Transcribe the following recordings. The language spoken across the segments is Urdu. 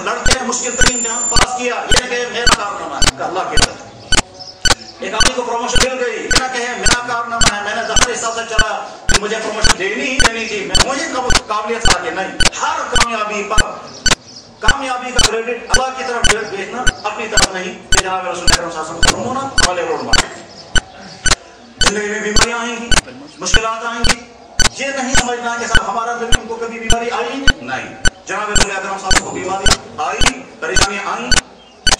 لڑکے ہیں مشکل ترین امتحان پاس کیا، یہ نہ کہے میرا کارنامہ ہے، اللہ کی طرف۔ ایک آدمی کو پروموشن مل گئی، یہ نہ کہے میرا کارنامہ ہے، میں نے ظاہر حساب سے چلا کہ مجھے پروموشن دینی ہی دینی تھی، مجھے قابلیت تھا کہ نہیں۔ ہر کامیابی پر کامیابی کا کریڈٹ اللہ کی طرف بھیجنا، اپنی طرف نہیں کہ جناب رسول اکرم صلی اللہ علیہ وسلم کو نمونہ والے روڈ مارے۔ زندگی میں بیماریاں آئیں گی، مشکلات آئیں گی، یہ نہیں سمجھنا کہ صاحب ہمارا نبی ان کو کبھی بیماری آئی نہیں۔ جناب رسول اکرم صلی اللہ علیہ وسلم کو بیماری آئی، پریشانیاں آئیں۔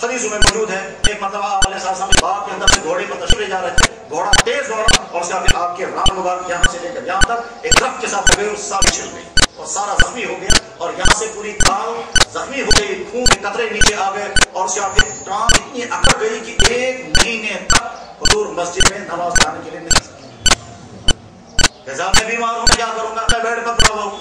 حدیثوں میں موجود ہے ایک مرتبہ آپ علیہ السلام باغ کے اندر سے گھوڑے پر تشریف جا رہے تھے، گھوڑا تیز دوڑا اور اس کے آپ کے ران مبارک یہاں سے لے کر یہاں تک ایک درخت کے ساتھ ساری چل گئی اور سارا زخمی ہو گیا، اور یہاں سے پوری کھال زخمی ہو گئی، خون کے قطرے نیچے آ گئے، اور اس کے آپ کی ٹانگ اتنی اکڑ گئی کہ 1 مہینے تک حضور مسجد میں نماز پڑھنے کے لیے نہیں سکتے۔ میں بیمار ہوں کیا کروں گا، میں بیڈ پر پڑا ہوں۔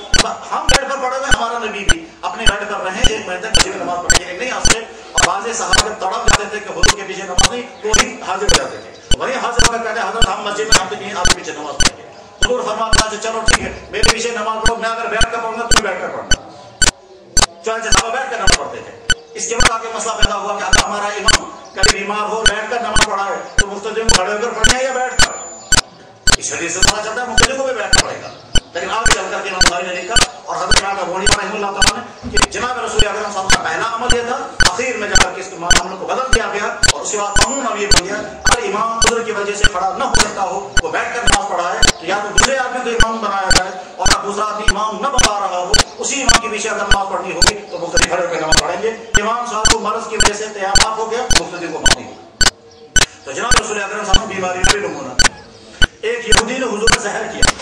ہم بیڈ پر پڑے ہوئے، ہمارا نبی بھی اپنے بیڈ پر رہے 1 مہینے تک کسی میں نماز پڑھنے کے لیے نہیں آ سکتے، اور بعض صحابہ تڑپ جاتے تھے کہ حضور کے پیچھے نماز نہیں، تو وہی حاضر ہو جاتے تھے، وہی حاضر ہو کر کہتے ہیں حضرت ہم مسجد میں ہم تو نہیں آپ کے پیچھے نماز پڑھیں گے۔ حضور فرماتا ہے چلو ٹھیک ہے میرے پیچھے نماز پڑھو، میں اگر بیٹھ کر پڑھوں گا تم بیٹھ کر پڑھنا۔ چنانچہ صحابہ بیٹھ کر نماز پڑھتے تھے۔ اس کے بعد آگے مسئلہ پیدا ہوا کہ اگر ہمارا امام کبھی بیمار ہو بیٹھ کر نماز پڑھائے تو مقتدی کھڑے ہو کر پڑھنا ہے یا بیٹھ کر؟ اس حدیث سے پتہ چلتا ہے مقتدی کو بھی بیٹھنا پڑے گا، لیکن آگے چل کر کے امام بخاری نے لکھا اور حضرت امام غنی رحمہ اللہ تعالیٰ نے کہ جناب رسول اکرم صلی اللہ علیہ وسلم کا پہلا عمل یہ تھا، اخیر میں جا کر کے اس معاملے کو بدل دیا گیا، اور اس کے بعد قانون اب یہ بن گیا اگر امام عذر کی وجہ سے کھڑا نہ ہو سکتا ہو وہ بیٹھ کر نماز پڑھائے، تو یا تو دوسرے آدمی کو امام بنایا جائے، اور اگر دوسرا آدمی امام نہ بتا رہا ہو اسی امام کے پیچھے اگر نماز پڑھنی ہوگی تو مقتدی کھڑے ہو کے نماز پڑھیں گے۔ امام صاحب کو مرض کی وجہ سے تیامات ہو گیا، مقتدی کو معافی ہوگی۔ تو جناب رسول اکرم صلی اللہ علیہ وسلم بیماری کا بھی نمونہ، ایک یہودی نے حضور کا زہر کیا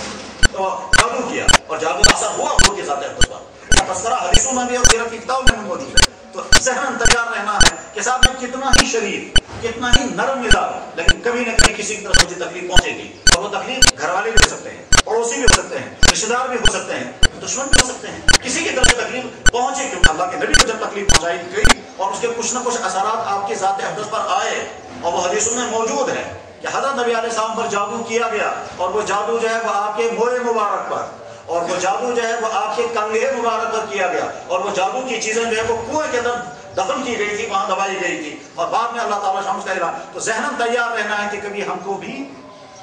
تو جادو کیا، اور جادو کا اثر ہوا حضور کے ساتھ اس کا تذکرہ حدیثوں میں بھی اور سیرت کی کتابوں میں بھی موجود ہے۔ تو ذہن تیار رہنا ہے کہ صاحب میں کتنا ہی شریف کتنا ہی نرم مزاج، لیکن کبھی نہ کبھی کسی کی طرف مجھے تکلیف پہنچے گی، اور وہ تکلیف گھر والے بھی ہو سکتے ہیں، پڑوسی بھی ہو سکتے ہیں، رشتے دار بھی ہو سکتے ہیں، دشمن بھی ہو سکتے ہیں، کسی کی طرف سے تکلیف پہنچے، کیونکہ اللہ کے نبی کو جب تکلیف پہنچائی گئی اور اس کے کچھ نہ کچھ اثرات آپ کی ذات اقدس پر آئے، اور وہ حدیثوں میں موجود ہے کہ حضرت نبی علیہ السلام پر جادو کیا گیا، اور وہ جادو جو ہے وہ آپ کے موئے مبارک پر، اور وہ جادو جو ہے وہ آپ کے کنگھے مبارک پر کیا گیا، اور وہ جادو کی چیزیں جو ہے وہ کنویں کے اندر دفن کی گئی تھی، وہاں دبائی گئی تھی، اور بعد میں اللہ تعالیٰ شامل کرے گا۔ تو ذہناً تیار رہنا ہے کہ کبھی ہم کو بھی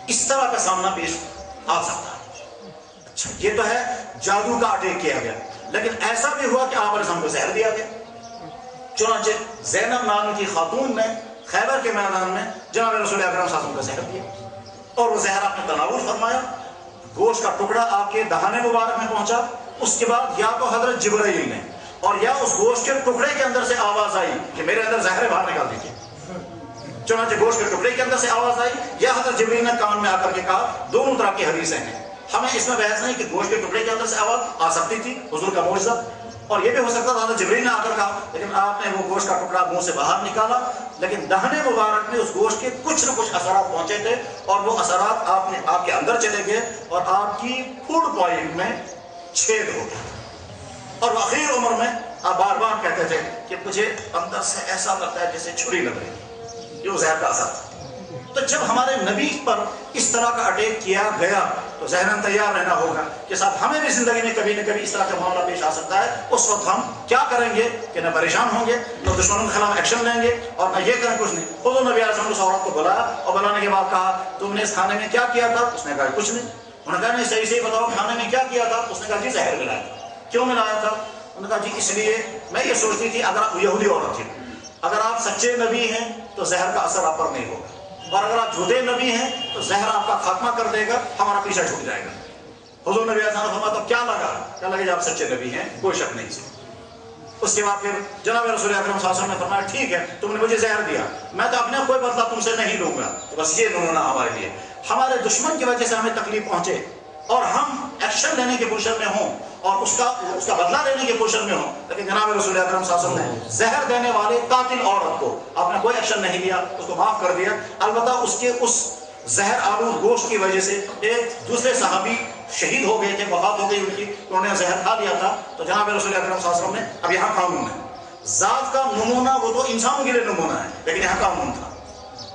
اس طرح کا سامنا پیش آ سکتا ہے۔ اچھا یہ تو ہے جادو کا اٹیک کیا گیا، لیکن ایسا بھی ہوا کہ آپ علیہ السلام کو زہر دیا گیا۔ چنانچہ زینب نام کی خاتون نے خیبر کے میدان میں جناب رسول اکرم صلی اللہ علیہ وسلم کو زہر دیا، اور وہ زہر آپ نے تناول فرمایا، گوشت کا ٹکڑا آپ کے دہانے مبارک میں پہنچا، اس کے بعد یا تو حضرت جبرائیل نے اور یا اس گوشت کے ٹکڑے کے اندر سے آواز آئی کہ میرے اندر زہر باہر نکال دیجیے۔ چنانچہ گوشت کے ٹکڑے کے اندر سے آواز آئی یا حضرت جبرائیل نے کان میں آ کر کے کہا، دونوں طرح کی حدیثیں ہیں، ہمیں اس میں بحث نہیں کہ گوشت کے ٹکڑے کے اندر سے آواز آ سکتی تھی حضور کا معجزہ، اور یہ بھی ہو سکتا تھا حضرت جبرائیل نے آ کر کہا، لیکن آپ نے وہ گوشت کا ٹکڑا منہ سے باہر نکالا، لیکن دہنے مبارک میں اس گوشت کے کچھ نہ کچھ اثرات پہنچے تھے، اور وہ اثرات آپ کے اندر چلے گئے اور آپ کی فوڈ پوائنٹ میں چھید ہو گیا، اور آخر عمر میں آپ بار بار کہتے تھے کہ مجھے اندر سے ایسا لگتا ہے جیسے چھری لگ رہی، یہ زہر کا اثر تھا۔ تو جب ہمارے نبی پر اس طرح کا اٹیک کیا گیا تو ذہناً تیار رہنا ہوگا کہ صاحب ہمیں بھی زندگی میں کبھی نہ کبھی اس طرح کا معاملہ پیش آ سکتا ہے، اس وقت ہم کیا کریں گے کہ نہ پریشان ہوں گے، نہ دشمنوں کے خلاف ایکشن لیں گے، اور نہ یہ کریں کچھ نہیں۔ حضور نبی علیہ السلام اس عورت کو بلایا، اور بلانے کے بعد کہا تم نے اس کھانے میں کیا کیا تھا؟ اس نے کہا کچھ نہیں۔ انہوں نے کہا نہیں صحیح صحیح بتاؤ کھانے میں کیا کیا تھا؟ اس نے کہا جی زہر ملایا تھا۔ کیوں ملایا تھا؟ انہوں نے کہا جی اس لیے میں یہ سوچتی تھی اگر آپ یہودی عورت تھی، اگر آپ سچے نبی ہیں تو زہر کا اثر آپ پر نہیں ہوگا، اور اگر آپ جھوٹے نبی ہیں تو زہر آپ کا خاتمہ کر دے گا، ہمارا پیچھا چھوٹ جائے گا۔ حضور نبی علیہ السلام نے فرمایا تو کیا لگا؟ کیا لگے جب آپ سچے نبی ہیں، کوئی شک نہیں سے۔ اس کے بعد پھر جناب رسول اکرم صلی اللہ علیہ وسلم نے فرمایا ٹھیک ہے تم نے مجھے زہر دیا، میں تو اپنے کوئی بدلہ تم سے نہیں لوں گا، تو بس یہ نمونہ ہمارے لیے، ہمارے دشمن کی وجہ سے ہمیں تکلیف پہنچے اور ہم ایکشن لینے کی پوزیشن میں ہوں اور اس کا بدلہ لینے کی پوزیشن میں ہوں، لیکن جناب رسول اکرم صلی اللہ علیہ وسلم نے زہر دینے والے قاتل عورت کو آپ نے کوئی ایکشن نہیں لیا، اس کو معاف کر دیا۔ البتہ اس کے اس زہر آلود گوشت کی وجہ سے ایک دوسرے صحابی شہید ہو گئے تھے، وفات ہو گئی ان کی، انہوں نے زہر کھا لیا تھا، تو جناب رسول اکرم صلی اللہ علیہ وسلم نے اب یہاں قانون ہے، ذات کا نمونہ وہ تو انسانوں کے لیے نمونہ ہے، لیکن یہاں قانون تھا۔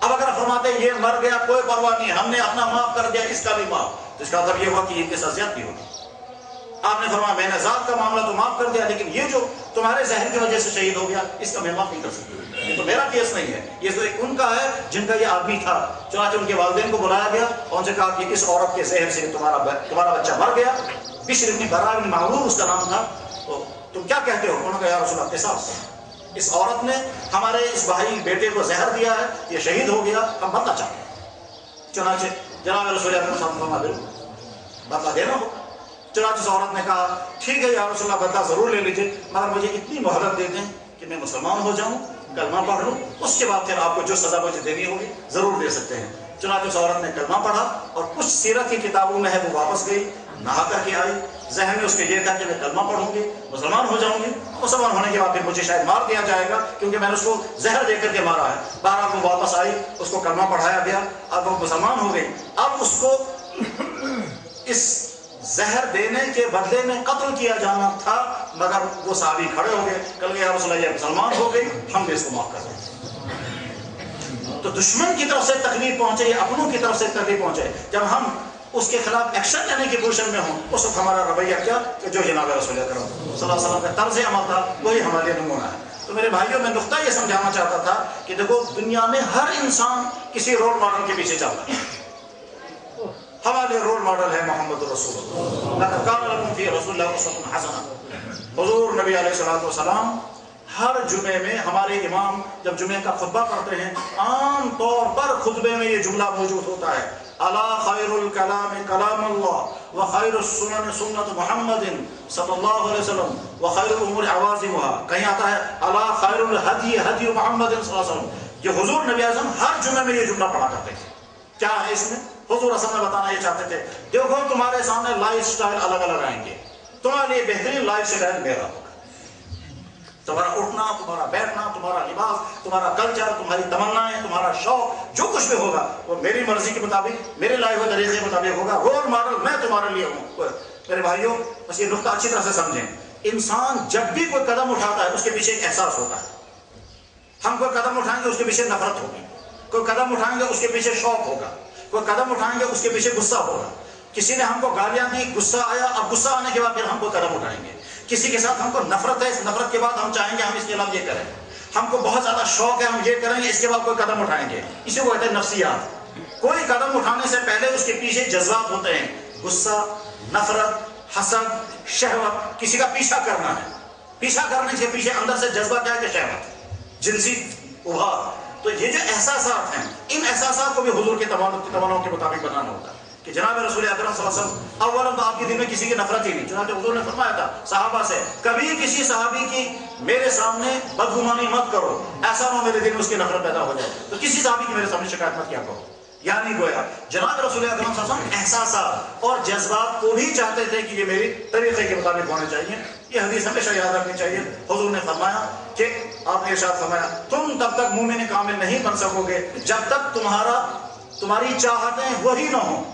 اب اگر فرماتے یہ مر گیا کوئی پرواہ نہیں، ہم نے اپنا معاف کر دیا، اس کا بھی معاف، تو اس کا مطلب یہ ہوا کہ ان کے ساتھ زیادتی ہوگی۔ آپ نے فرمایا میں نے ذات کا معاملہ تو معاف کر دیا، لیکن یہ جو تمہارے زہر کی وجہ سے شہید ہو گیا اس کا میں معاف نہیں کر سکتا، یہ تو میرا کیس نہیں ہے، یہ تو ایک ان کا ہے جن کا یہ آدمی تھا۔ چنانچہ ان کے والدین کو بلایا گیا اور ان سے کہا کہ اس عورت کے زہر سے تمہارا بچہ مر گیا، بشر بن برا بن معرور اس کا نام تھا، تو تم کیا کہتے ہو؟ انہوں نے کہا یا رسول اللہ قصاص، اس عورت نے ہمارے اس بھائی بیٹے کو زہر دیا ہے، یہ شہید ہو گیا، ہم بدلہ چاہتے ہیں۔ چنانچہ جناب رسول اللہ صلی اللہ علیہ وسلم بدلہ دینا ہو۔ چنانچہ اس عورت نے کہا ٹھیک ہے یا رسول اللہ بدلہ ضرور لے لیجیے، مگر مجھے اتنی مہلت دے دیں کہ میں مسلمان ہو جاؤں، کلمہ پڑھ لوں، اس کے بعد پھر آپ کو جو سزا مجھے دینی ہوگی ضرور دے سکتے ہیں۔ چنانچہ اس عورت نے کلمہ پڑھا اور کچھ سیرت کی کتابوں میں ہے وہ واپس گئی، نہا کر کے آئی، ذہن میں اس کے یہ تھا کہ میں کلمہ پڑھوں گی، مسلمان ہو جاؤں گی، مسلمان ہونے کے بعد پھر مجھے شاید مار دیا جائے گا کیونکہ میں نے اس کو زہر دے کر کے مارا ہے۔ بہرحال وہ واپس آئی، اس کو کلمہ پڑھایا گیا، اب وہ مسلمان ہو گئی۔ اب اس کو اس زہر دینے کے بدلے میں قتل کیا جانا تھا، مگر وہ صحابی کھڑے ہو گئے، کل گیا رسول اللہ یہ مسلمان ہو گئی، ہم بھی اس کو معاف کر دیں۔ تو دشمن کی طرف سے تکلیف پہنچے یا اپنوں کی طرف سے تکلیف پہنچے، جب ہم اس کے خلاف ایکشن لینے کی پوزیشن میں ہوں، اس وقت ہمارا رویہ کیا کہ جو جناب رسول اکرم صلی اللہ علیہ وسلم کا طرز عمل تھا وہی ہمارے لیے نمونہ ہے۔ تو میرے بھائیوں میں نقطہ یہ سمجھانا چاہتا تھا کہ دیکھو دنیا میں ہر انسان کسی رول ماڈل کے پیچھے چلتا ہے، ہمارے رول ماڈل ہے محمد رسول اللہ، لقد کان لکم فی رسول اللہ اسوۃ حسنہ۔ حضور نبی علیہ الصلوۃ والسلام ہر جمعے میں ہمارے امام جب جمعے کا خطبہ پڑھتے ہیں عام طور پر خطبے میں یہ جملہ موجود ہوتا ہے، الا خیر الکلام کلام اللہ وخیر السنن سنت محمد صلی اللہ علیہ وسلم وخیر الامور عوازمها۔ کہیں آتا ہے الا خیر الہدی ہدی محمد صلی اللہ علیہ وسلم۔ یہ حضور نبی اعظم ہر جمعے میں یہ جملہ پڑھا کرتے تھے۔ کیا ہے اس میں؟ حضور اصل میں بتانا یہ چاہتے تھے دیکھو تمہارے سامنے لائف سٹائل الگ الگ آئیں گے، تمہارے لیے بہترین لائف سٹائل میرا ہوگا، تمہارا اٹھنا، تمہارا بیٹھنا، تمہارا لباس، تمہارا کلچر، تمہاری تمنائیں، تمہارا شوق، جو کچھ بھی ہوگا وہ میری مرضی کے مطابق، میرے لائے ہوئے طریقے کے مطابق ہوگا، رول ماڈل میں تمہارے لیے ہوں۔ میرے بھائیوں بس یہ نقطہ اچھی طرح سے سمجھیں، انسان جب بھی کوئی قدم اٹھاتا ہے اس کے پیچھے ایک احساس ہوتا ہے۔ ہم کوئی قدم اٹھائیں گے اس کے پیچھے نفرت ہوگی، کوئی قدم اٹھائیں گے اس کے پیچھے شوق ہوگا، کوئی قدم اٹھائیں گے اس کے پیچھے غصہ ہوگا۔ کسی نے ہم کو گالیاں دی، غصہ آیا، اب غصہ آنے کے بعد پھر ہم کو قدم اٹھائیں گے۔ کسی کے ساتھ ہم کو نفرت ہے، اس نفرت کے بعد ہم چاہیں گے ہم اس کے علاوہ یہ کریں۔ ہم کو بہت زیادہ شوق ہے، ہم یہ کریں گے، اس کے بعد کوئی قدم اٹھائیں گے۔ اسی کو کہتے ہیں نفسیات۔ کوئی قدم اٹھانے سے پہلے اس کے پیچھے جذبات ہوتے ہیں، غصہ، نفرت، حسد، شہوت۔ کسی کا پیچھا کرنا ہے، پیچھا کرنے کے پیچھے اندر سے جذبہ کیا ہے کہ شہوت، جنسی ابھار۔ تو یہ جو احساسات ہیں ان احساسات کو بھی حضور کے تمناؤں کے مطابق بنانا ہوتا ہے کہ جناب رسول اکرم صلی اللہ علیہ وسلم اولا تو آپ کے دل میں کسی کی نفرت ہی نہیں۔ چنانچہ حضور نے فرمایا تھا صحابہ سے کبھی کسی صحابی کی میرے سامنے بدگمانی مت کرو، ایسا نہ ہو میرے دل میں اس کی نفرت پیدا ہو جائے، تو کسی صحابی کی میرے سامنے شکایت مت کیا کرو۔ یعنی گویا جناب رسول اکرم صلی اللہ علیہ وسلم احساسات اور جذبات کو بھی چاہتے تھے کہ یہ میری طریقے کے مطابق ہونے چاہیے۔ یہ حدیث ہمیشہ یاد رکھنی چاہیے۔ حضور نے فرمایا کہ آپ نے ارشاد فرمایا تم تب تک مومن کامل نہیں بن سکو گے جب تک تمہاری چاہتیں وہی نہ ہوں،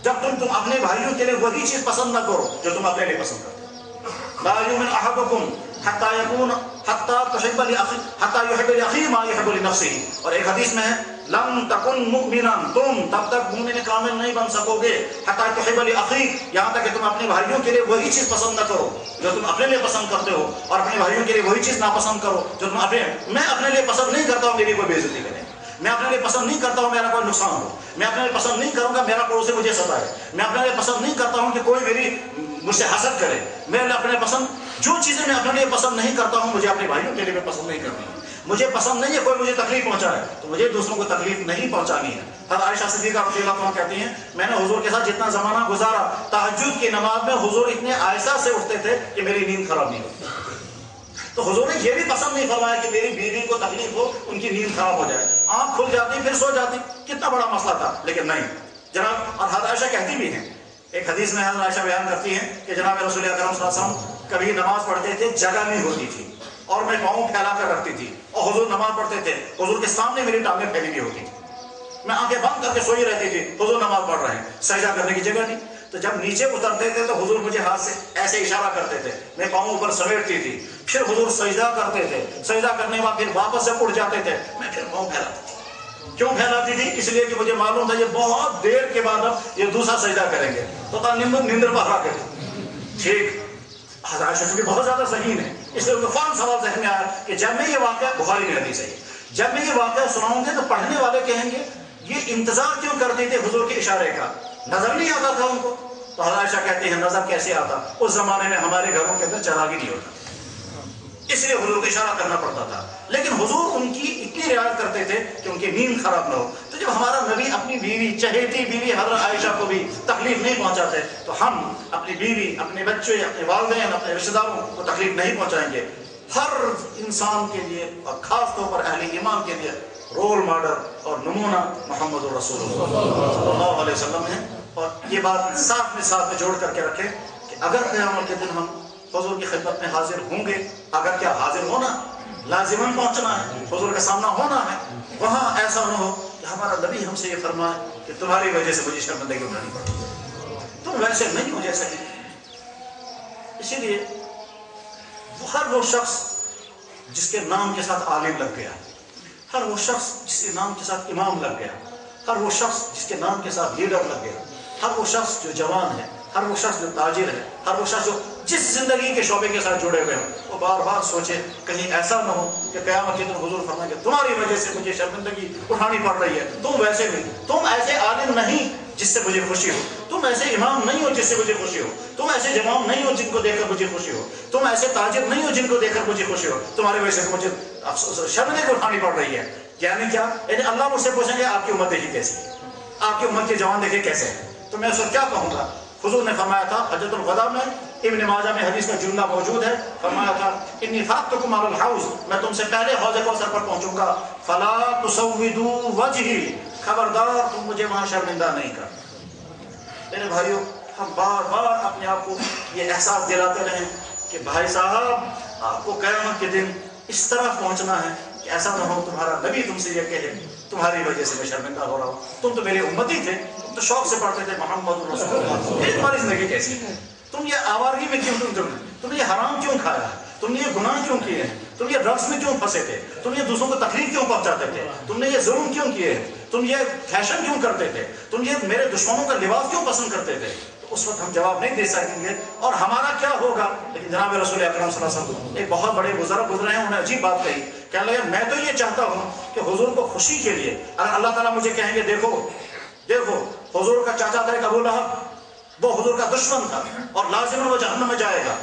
جب تم اپنے بھائیوں کے لیے وہی چیز پسند نہ کرو جو تم اپنے لیے پسند کرتے ہو۔ لا یؤمن احدکم حتی یحب لاخیہ ما یحب لنفسہ۔ اور ایک حدیث میں ہے لم تکن مؤمنا، تم تب تک مومن کامل نہیں بن سکو گے حتی تحب لاخیک، یہاں تک کہ تم اپنے بھائیوں کے لیے وہی چیز پسند نہ کرو جو تم اپنے لیے پسند کرتے ہو، اور اپنے بھائیوں کے لیے وہی چیز ناپسند کرو جو تم میں اپنے لیے پسند نہیں کرتا ہوں میری کوئی بے عزتی کرے، میں اپنے لیے پسند نہیں کرتا ہوں میرا کوئی نقصان ہو، میں اپنے لیے پسند نہیں کروں گا میرا پڑوسی مجھے ستائے، میں اپنے لیے پسند نہیں کرتا ہوں کہ کوئی میری مجھ سے حسد کرے، میں اپنے پسند جو چیزیں میں اپنے لیے پسند نہیں کرتا ہوں مجھے اپنے بھائیوں کے لیے بھی پسند نہیں کرتی ہوں۔ مجھے پسند نہیں ہے کوئی مجھے تکلیف پہنچائے تو مجھے دوسروں کو تکلیف نہیں پہنچانی ہے۔ حضرت عائشہ صدیقہ رضی اللہ عنہا کہتی ہیں میں نے حضور کے ساتھ جتنا زمانہ گزارا تہجد کی نماز میں حضور اتنے آہستہ سے اٹھتے تھے کہ میری نیند خراب نہیں ہوتی۔ تو حضور نے یہ بھی پسند نہیں فرمایا کہ میری بیوی کو تکلیف ہو، ان کی نیند خراب ہو جائے، آنکھ کھل جاتی پھر سو جاتی، کتنا بڑا مسئلہ تھا، لیکن نہیں جناب۔ اور حضرت عائشہ کہتی بھی ہیں، ایک حدیث میں حضرت عائشہ بیان کرتی ہیں کہ جناب رسول اکرم صلی اللہ علیہ وسلم کبھی نماز پڑھتے تھے جگہ نہیں ہوتی تھی اور میں پاؤں پھیلا کر رکھتی تھی، اور حضور نماز پڑھتے تھے حضور کے سامنے میری ٹانگیں پھیلی ہوئی ہوتی تھی، میں آنکھیں بند کر کے سوئی رہتی تھی، حضور نماز پڑھ رہے ہیں، سجدہ کرنے کی جگہ نہیں۔ تو جب نیچے اترتے تھے تو حضور مجھے ہاتھ سے ایسے اشارہ کرتے تھے، میں پاؤں اوپر سمیٹتی تھی، پھر حضور سجدہ کرتے تھے، سجدہ کرنے کے بعد پھر واپس سے اٹھ جاتے تھے، میں پھر پاؤں پھیلاتی تھی۔ کیوں پھیلاتی تھی؟ اس لیے کہ مجھے معلوم تھا یہ بہت دیر کے بعد اب یہ دوسرا سجدہ کریں گے، تو نیندر پہرا کے ٹھیک حضرت عائشہ چونکہ بہت زیادہ ذہین ہے، اس لیے ان کو فوراً سوال ذہن میں آیا کہ جب میں یہ واقعہ، بخاری میں حدیث ہے، جب میں یہ واقعہ سناؤں گے تو پڑھنے والے کہیں گے یہ انتظار کیوں کرتے تھے حضور کے اشارے کا، نظر نہیں آتا تھا ان کو؟ تو حضرت عائشہ کہتے ہیں نظر کیسے آتا، اس زمانے میں ہمارے گھروں کے اندر چراغ ہی نہیں ہوتا، اس لیے حضور کو اشارہ کرنا پڑتا تھا، لیکن حضور ان کی اتنی رعایت کرتے تھے کہ ان کی نیند خراب نہ ہو۔ تو جب ہمارا نبی اپنی بیوی، چہیتی بیوی حضرت عائشہ کو بھی تکلیف نہیں پہنچاتے تو ہم اپنی بیوی، اپنے بچے، اپنے والدین، اپنے رشتہ داروں کو تکلیف نہیں پہنچائیں گے۔ ہر انسان کے لیے اور خاص طور پر اہل ایمان کے لیے رول ماڈل اور نمونہ محمد رسول اللہ صلی اللہ علیہ وسلم ہے۔ اور یہ بات ساتھ میں جوڑ کر کے رکھیں کہ اگر قیامت کے دن ہم حضور کی خدمت میں حاضر ہوں گے، اگر کیا حاضر ہونا لازماً پہنچنا ہے، حضور کا سامنا ہونا ہے، وہاں ایسا نہ ہو کہ ہمارا نبی ہم سے یہ فرمائے کہ تمہاری وجہ سے مجھے شرمندگی اٹھانی پڑی، تم ویسے نہیں ہو جیسا کہ۔ اسی لیے ہر وہ شخص جس کے نام کے ساتھ عالم لگ گیا، ہر وہ شخص جس کے نام کے ساتھ امام لگ گیا، ہر وہ شخص جس کے نام کے ساتھ لیڈر لگ گیا، ہر وہ شخص جو جوان ہے، ہر وہ شخص جو تاجر ہے، ہر وہ شخص جو جس زندگی کے شعبے کے ساتھ جڑے ہوئے ہوں، وہ بار بار سوچے کہیں ایسا نہ ہو کہ قیامت کے دن حضور فرمائیں کہ تمہاری وجہ سے مجھے شرمندگی اٹھانی پڑ رہی ہے، تم ویسے نہیں، تم ایسے عالم نہیں جس سے مجھے خوشی ہو، تم ایسے امام نہیں ہو جس سے مجھے خوشی ہو، تم ایسے جوان نہیں ہو جن کو دیکھ کر مجھے خوشی ہو، تم ایسے تاجر نہیں ہو جن کو دیکھ کر مجھے خوشی ہو، تمہاری وجہ سے مجھے شرمندگی اٹھانی پڑ رہی ہے۔ یعنی کیا؟ یعنی اللہ مجھ سے پوچھیں گے آپ کی امت دیکھی کیسی ہے، آپ کی امت کے جوان دیکھے کیسے ہیں، تو میں اس وقت کیا کہوں گا؟ حضور نے فرمایا تھا حجۃ الوداع میں، ابن ماجہ میں حدیث کا جملہ موجود ہے، فرمایا تھا انی فاتکم علی الحوض، میں تم سے پہلے حوض کوثر پر پہنچوں گا، فلا تسودوا وجہی، خبردار تم مجھے وہاں شرمندہ نہیں کر۔ میرے بھائیوں، ہم بار بار اپنے آپ کو یہ احساس دلاتے رہیں کہ بھائی صاحب آپ کو قیامت کے دن اس طرح پہنچنا ہے کہ ایسا نہ ہو تمہارا نبی تم سے یہ کہے تمہاری وجہ سے میں شرمندہ ہو رہا ہوں، تم تو میرے امتی تھے، تم تو شوق سے پڑھتے تھے محمد رسول اللہ، یہ تمہاری زندگی کیسی ہے؟ تم یہ آوارگی میں کیوں تم نے یہ حرام کیوں کھایا ہے؟ تم نے یہ گناہ کیوں کیے ہیں؟ تم یہ ڈرگس میں کیوں پھنسے تھے؟ تم یہ دوسروں کو تکلیف کیوں پہنچاتے تھے؟ تم نے یہ ظلم کیوں کیے ہیں؟ تم یہ فیشن کیوں کرتے تھے؟ تم یہ میرے دشمنوں کا لباس کیوں پسند کرتے تھے؟ تو اس وقت ہم جواب نہیں دے سکیں گے اور ہمارا کیا ہوگا؟ لیکن جناب رسول اکرم صلی اللہ علیہ وسلم ایک بہت بڑے بزرگ گزرے ہیں، انہوں نے عجیب بات کہی، کہنے لگے میں تو یہ چاہتا ہوں کہ حضور کو خوشی کے لیے اگر اللہ تعالیٰ مجھے کہیں گے دیکھو حضور کا چاچا تھا ایک ابو لہب، وہ حضور کا دشمن تھا اور لازماً وہ جہنم میں جائے گا،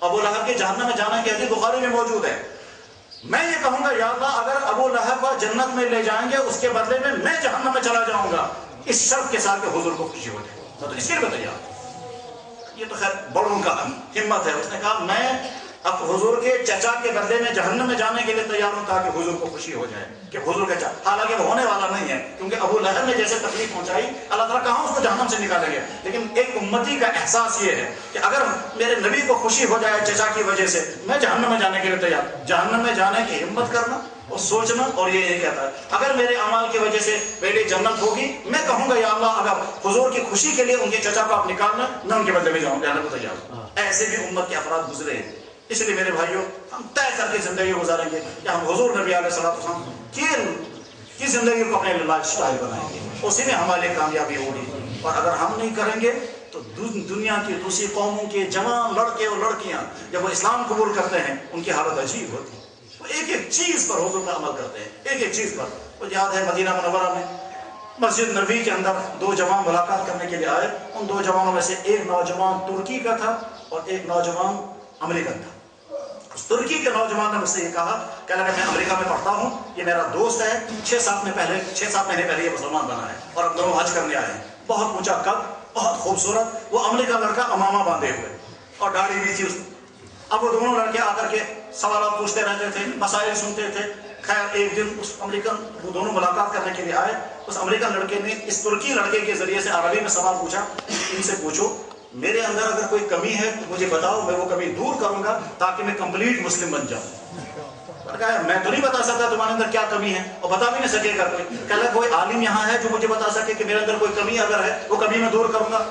ابو لہب کے جہنم میں جانے کی حدیث بخاری میں موجود ہے، میں یہ کہوں گا یا اللہ اگر ابو لہب کو جنت میں لے جائیں گے اس کے بدلے میں جہنم میں چلا جاؤں گا، اس شرط کے ساتھ کہ حضور کو خوشی ہو جائے، میں تو اس کے لیے بتایا۔ یہ تو خیر بڑوں کا ہمت ہے، اس نے کہا میں اب حضور کے چچا کے بدلے میں جہنم میں جانے کے لیے تیار ہوں تاکہ حضور کو خوشی ہو جائے کہ حضور کا چچا، حالانکہ وہ ہونے والا نہیں ہے کیونکہ ابو لہب نے جیسے تکلیف پہنچائی اللہ تعالیٰ کہاں اس کو جہنم سے نکالیں گے، لیکن ایک امتی کا احساس یہ ہے کہ اگر میرے نبی کو خوشی ہو جائے چچا کی وجہ سے میں جہنم میں جانے کے لیے تیار، جہنم میں جانے کی ہمت کرنا اور سوچنا، اور یہ نہیں کہتا ہے اگر میرے اعمال کی وجہ سے میری جنت ہوگی میں کہوں گا یا اللہ اگر حضور کی خوشی کے لیے ان کے چچا کو آپ نکالنا میں ان کے بدلے میں جاؤں جانے کو تیار ہوں۔ ایسے بھی امت کے افراد گزرے ہیں، اس لیے میرے بھائیوں ہم طے کر کے زندگی گزاریں گے کہ ہم حضور نبی علیہ السلام کی زندگی کو اپنے لائف سٹائل بنائیں گے، اسی میں ہماری کامیابی ہوگی، اور اگر ہم نہیں کریں گے تو دنیا کی دوسری قوموں کے جوان لڑکے اور لڑکیاں جب وہ اسلام قبول کرتے ہیں ان کی حالت عجیب ہوتی ہے، وہ ایک ایک چیز پر حضور کا عمل کرتے ہیں، ایک ایک چیز پر۔ وہ یاد ہے مدینہ منورہ میں مسجد نبوی کے اندر دو جوان ملاقات کرنے کے لیے آئے، ان دو جوانوں میں سے ایک نوجوان ترکی کا تھا اور ایک نوجوان امریکن تھا۔ اس ترکی کے نوجوان نے مجھ سے یہ کہا کہ میں امریکہ میں پڑھتا ہوں، یہ میرا دوست ہے، 6-7 مہینے پہلے یہ مسلمان بنا ہے اور اب دونوں حج کرنے آئے ہیں، بہت اونچا قد، بہت خوبصورت، وہ امریکہ لڑکا امامہ باندھے ہوئے اور داڑھی بھی تھی اس۔ اب وہ دونوں لڑکے آ کر کے سوالات پوچھتے رہتے تھے، مسائل سنتے تھے۔ خیر ایک دن اس امریکن وہ دونوں ملاقات کرنے کے لیے آئے، اس امریکن لڑکے نے اس ترکی لڑکے کے ذریعے سے عربی میں سوال پوچھا، ان سے پوچھو میرے اندر اگر کوئی کمی ہے تو مجھے بتاؤ، میں وہ کمی دور کروں گا تاکہ میں کمپلیٹ مسلم بن جاؤں۔ میں تو نہیں بتا سکتا تمہارے اندر کیا کمی ہے، اور بتا بھی نہیں سکے گا کوئی، کوئی عالم یہاں ہے جو مجھے بتا سکے کہ میرے اندر کوئی کمی اگر ہے وہ کمی میں دور کروں گا۔